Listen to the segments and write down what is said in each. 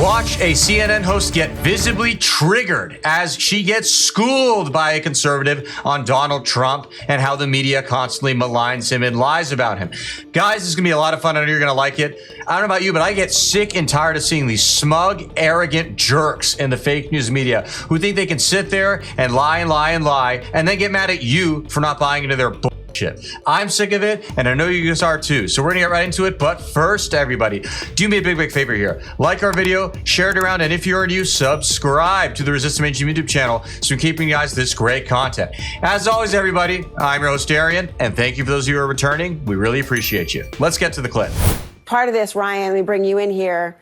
Watch a CNN host get visibly triggered as she gets schooled by a conservative on Donald Trump and how the media constantly maligns him and lies about him. Guys, this is going to be a lot of fun. I know you're going to like it. I don't know about you, but I get sick and tired of seeing these smug, arrogant jerks in the fake news media who think they can sit there and lie and lie and lie and then get mad at you for not buying into their bullshit. I'm sick of it, and I know you guys are too. So we're gonna get right into it. But first, everybody, do me a big favor here. Like our video, share it around, and if you're new, subscribe to the Resist Mainstream YouTube channel so we can keep you guys this great content. As always, everybody, I'm your host, Darian, and thank you for those of you who are returning. We really appreciate you. Let's get to the clip. Part of this, Ryan, we bring you in here,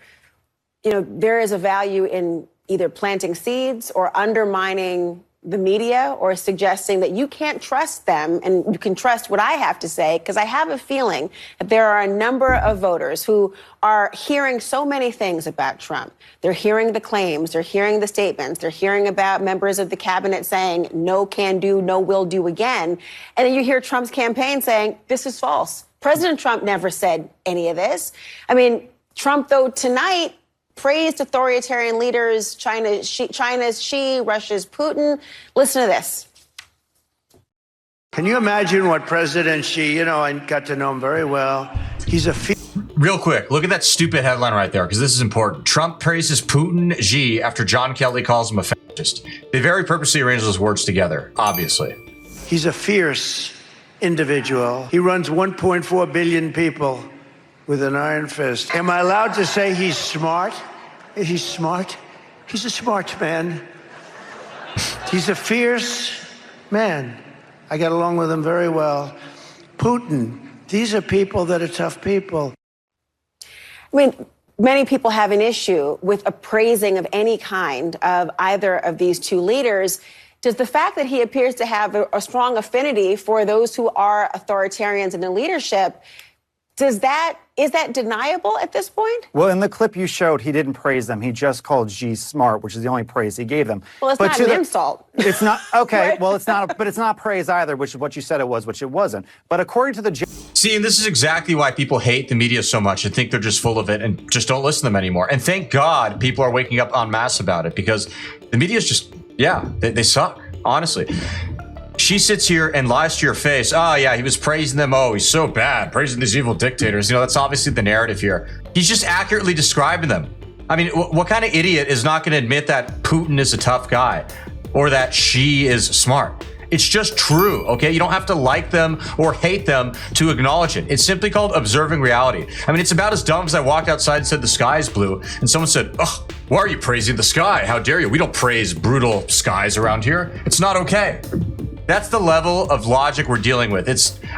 there is a value in either planting seeds or undermining the media or suggesting that you can't trust them and you can trust what I have to say, because I have a feeling that there are a number of voters who are hearing so many things about Trump. They're hearing the claims, they're hearing the statements, they're hearing about members of the cabinet saying no can do, no will do again. And then you hear Trump's campaign saying this is false. President Trump never said any of this. I mean, Trump, though, tonight praised authoritarian leaders, China's Xi, Russia's Putin. Listen to this. Can you imagine what President Xi, I got to know him very well. He's a Real quick, look at that stupid headline right there, because this is important. Trump praises Putin Xi after John Kelly calls him a fascist. They very purposely arranged those words together, obviously. He's a fierce individual. He runs 1.4 billion people with an iron fist. Am I allowed to say he's smart? He's smart. He's a smart man. He's a fierce man. I get along with him very well. Putin, these are people that are tough people. I mean, many people have an issue with appraising of any kind of either of these two leaders. Does the fact that he appears to have a strong affinity for those who are authoritarians in the leadership, is that deniable at this point? Well, in the clip you showed, he didn't praise them. He just called Xi smart, which is the only praise he gave them. Well, it's not an insult. It's not, okay, well, it's not, but it's not praise either, which is what you said it was, which it wasn't. But according to the... See, and this is exactly why people hate the media so much and think they're just full of it and just don't listen to them anymore. And thank God people are waking up en masse about it, because the media is just, they suck, honestly. She sits here and lies to your face. Oh, yeah, he was praising them. Oh, he's so bad, praising these evil dictators. That's obviously the narrative here. He's just accurately describing them. I mean, what kind of idiot is not going to admit that Putin is a tough guy or that Xi is smart? It's just true, okay? You don't have to like them or hate them to acknowledge it. It's simply called observing reality. I mean, it's about as dumb as I walked outside and said the sky is blue, and someone said, "Oh, why are you praising the sky? How dare you? We don't praise brutal skies around here. It's not okay." That's the level of logic we're dealing with.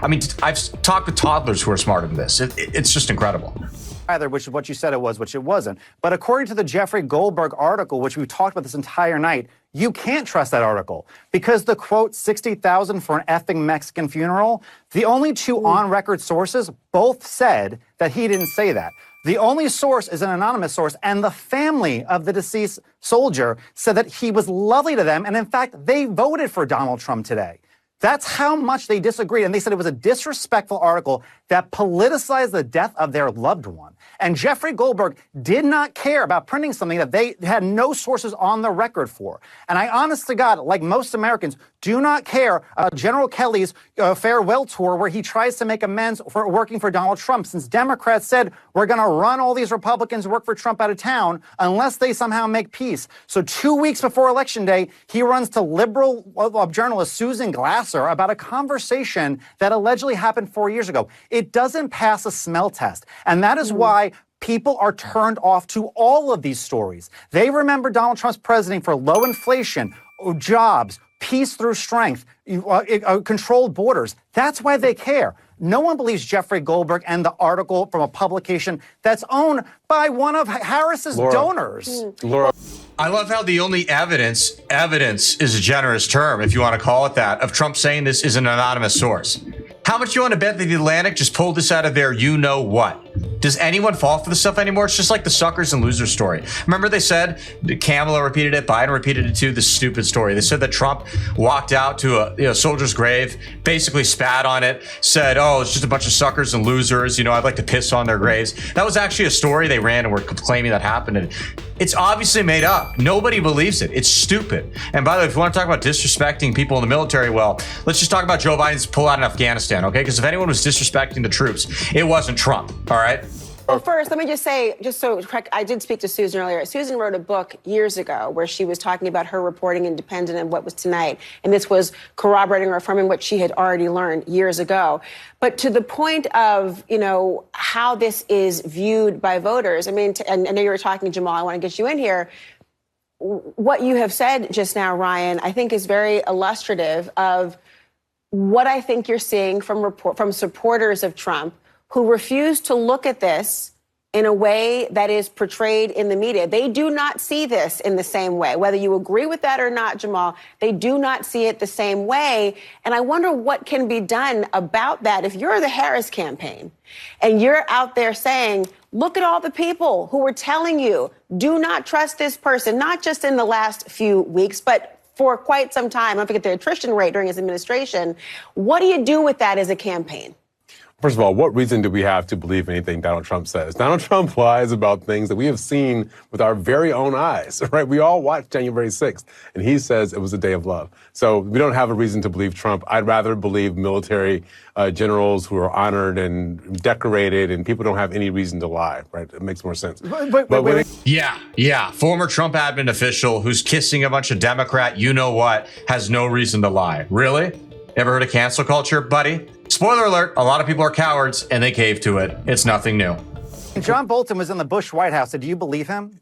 I've talked with toddlers who are smarter than this. It's just incredible. Either, which is what you said it was, which it wasn't. But according to the Jeffrey Goldberg article, which we've talked about this entire night, you can't trust that article because the quote, 60,000 for an effing Mexican funeral, the only two on-record sources both said that he didn't say that. The only source is an anonymous source, and the family of the deceased soldier said that he was lovely to them, and in fact, they voted for Donald Trump today. That's how much they disagreed, and they said it was a disrespectful article that politicized the death of their loved one. And Jeffrey Goldberg did not care about printing something that they had no sources on the record for. And I, honest to God, like most Americans, do not care General Kelly's farewell tour where he tries to make amends for working for Donald Trump, since Democrats said we're going to run all these Republicans who work for Trump out of town unless they somehow make peace. So 2 weeks before Election Day, he runs to liberal journalist Susan Glasser about a conversation that allegedly happened 4 years ago. It doesn't pass a smell test. And that is why people are turned off to all of these stories. They remember Donald Trump's presidency for low inflation, jobs, peace through strength, controlled borders. That's why they care. No one believes Jeffrey Goldberg and the article from a publication that's owned by one of Harris's donors. Laura. I love how the only evidence is a generous term, if you want to call it that, of Trump saying this is an anonymous source. How much you want to bet that The Atlantic just pulled this out of their you-know-what? Does anyone fall for this stuff anymore? It's just like the suckers and losers story. Remember they said, Kamala repeated it, Biden repeated it too, this stupid story. They said that Trump walked out to a soldier's grave, basically spat on it, said, oh, it's just a bunch of suckers and losers. I'd like to piss on their graves. That was actually a story they ran and were claiming that happened. And it's obviously made up. Nobody believes it. It's stupid. And by the way, if you want to talk about disrespecting people in the military, well, let's just talk about Joe Biden's pullout in Afghanistan, okay? Because if anyone was disrespecting the troops, it wasn't Trump, all right? Well, first, let me just say, just so correct, I did speak to Susan earlier. Susan wrote a book years ago where she was talking about her reporting independent of what was tonight. And this was corroborating or affirming what she had already learned years ago. But to the point of, how this is viewed by voters, and I know you were talking, Jamal, I want to get you in here. What you have said just now, Ryan, I think is very illustrative of what I think you're seeing from supporters of Trump who refuse to look at this in a way that is portrayed in the media. They do not see this in the same way. Whether you agree with that or not, Jamal, they do not see it the same way. And I wonder what can be done about that. If you're the Harris campaign and you're out there saying, look at all the people who were telling you, do not trust this person, not just in the last few weeks, but for quite some time. I forget the attrition rate during his administration. What do you do with that as a campaign? First of all, what reason do we have to believe anything Donald Trump says? Donald Trump lies about things that we have seen with our very own eyes, right? We all watched January 6th, and he says it was a day of love. So we don't have a reason to believe Trump. I'd rather believe military generals who are honored and decorated, and people don't have any reason to lie, right? It makes more sense. Yeah. Former Trump admin official who's kissing a bunch of Democrat you-know-what has no reason to lie. Really? Ever heard of cancel culture, buddy? Spoiler alert, a lot of people are cowards and they cave to it. It's nothing new. John Bolton was in the Bush White House. Did you believe him?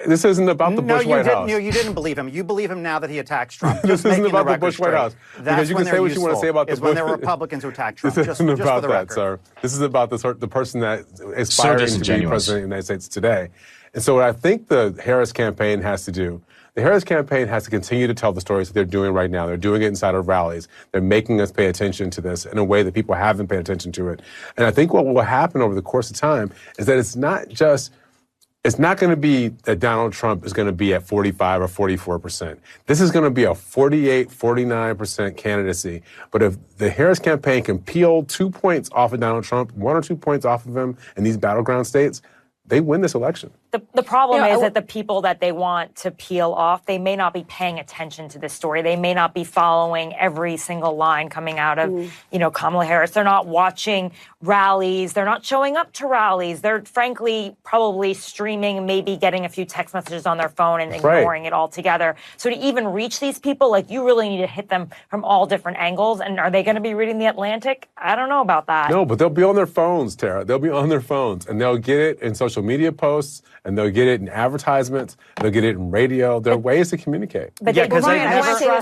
This isn't about the Bush White House. No, you didn't believe him. You believe him now that he attacks Trump. This isn't about the Bush White House. Because you can say what you want to say about the Bush. When there were Republicans who attacked Trump. This isn't about that, sir. This is about the person that is aspiring to be president of the United States today. And so what I think the Harris campaign has to do, the Harris campaign has to continue to tell the stories that they're doing right now. They're doing it inside of rallies. They're making us pay attention to this in a way that people haven't paid attention to it. And I think what will happen over the course of time is that it's not going to be that Donald Trump is going to be at 45 or 44%. This is going to be a 48, 49% candidacy. But if the Harris campaign can peel 2 points off of Donald Trump, 1 or 2 points off of him in these battleground states, they win this election. The problem is that the people that they want to peel off, they may not be paying attention to this story. They may not be following every single line coming out of, Kamala Harris. They're not watching rallies. They're not showing up to rallies. They're frankly probably streaming, maybe getting a few text messages on their phone and ignoring it altogether. So to even reach these people, you really need to hit them from all different angles. And are they going to be reading The Atlantic? I don't know about that. No, but they'll be on their phones, Tara. They'll be on their phones, and they'll get it in social media posts, and they'll get it in advertisements, they'll get it in radio. There are ways to communicate. But because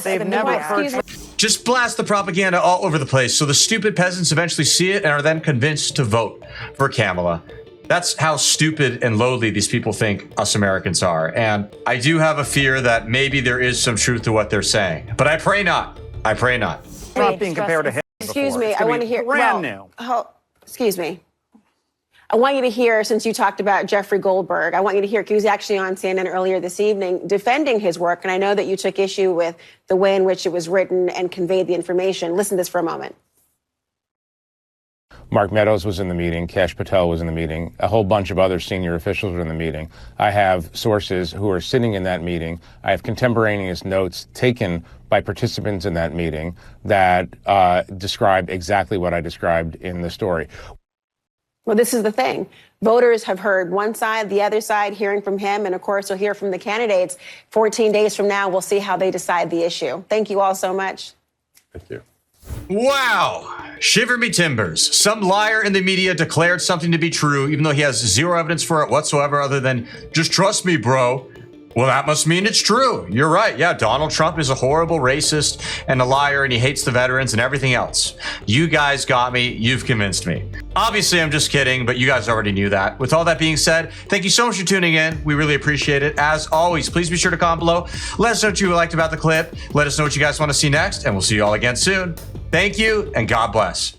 they've never heard. Just blast the propaganda all over the place so the stupid peasants eventually see it and are then convinced to vote for Kamala. That's how stupid and lowly these people think us Americans are. And I do have a fear that maybe there is some truth to what they're saying. But I pray not. I pray not. Trump being compared to him. Excuse me, I want to hear. Brand new. Excuse me. I want you to hear, since you talked about Jeffrey Goldberg, I want you to hear, he was actually on CNN earlier this evening defending his work. And I know that you took issue with the way in which it was written and conveyed the information. Listen to this for a moment. Mark Meadows was in the meeting. Kash Patel was in the meeting. A whole bunch of other senior officials were in the meeting. I have sources who are sitting in that meeting. I have contemporaneous notes taken by participants in that meeting that describe exactly what I described in the story. Well, this is the thing. Voters have heard one side, the other side, hearing from him. And of course, we'll hear from the candidates 14 days from now. We'll see how they decide the issue. Thank you all so much. Thank you. Wow. Shiver me timbers. Some liar in the media declared something to be true, even though he has zero evidence for it whatsoever other than, just trust me, bro. Well, that must mean it's true. You're right. Yeah, Donald Trump is a horrible racist and a liar, and he hates the veterans and everything else. You guys got me. You've convinced me. Obviously, I'm just kidding, but you guys already knew that. With all that being said, thank you so much for tuning in. We really appreciate it. As always, please be sure to comment below. Let us know what you liked about the clip. Let us know what you guys want to see next, and we'll see you all again soon. Thank you, and God bless.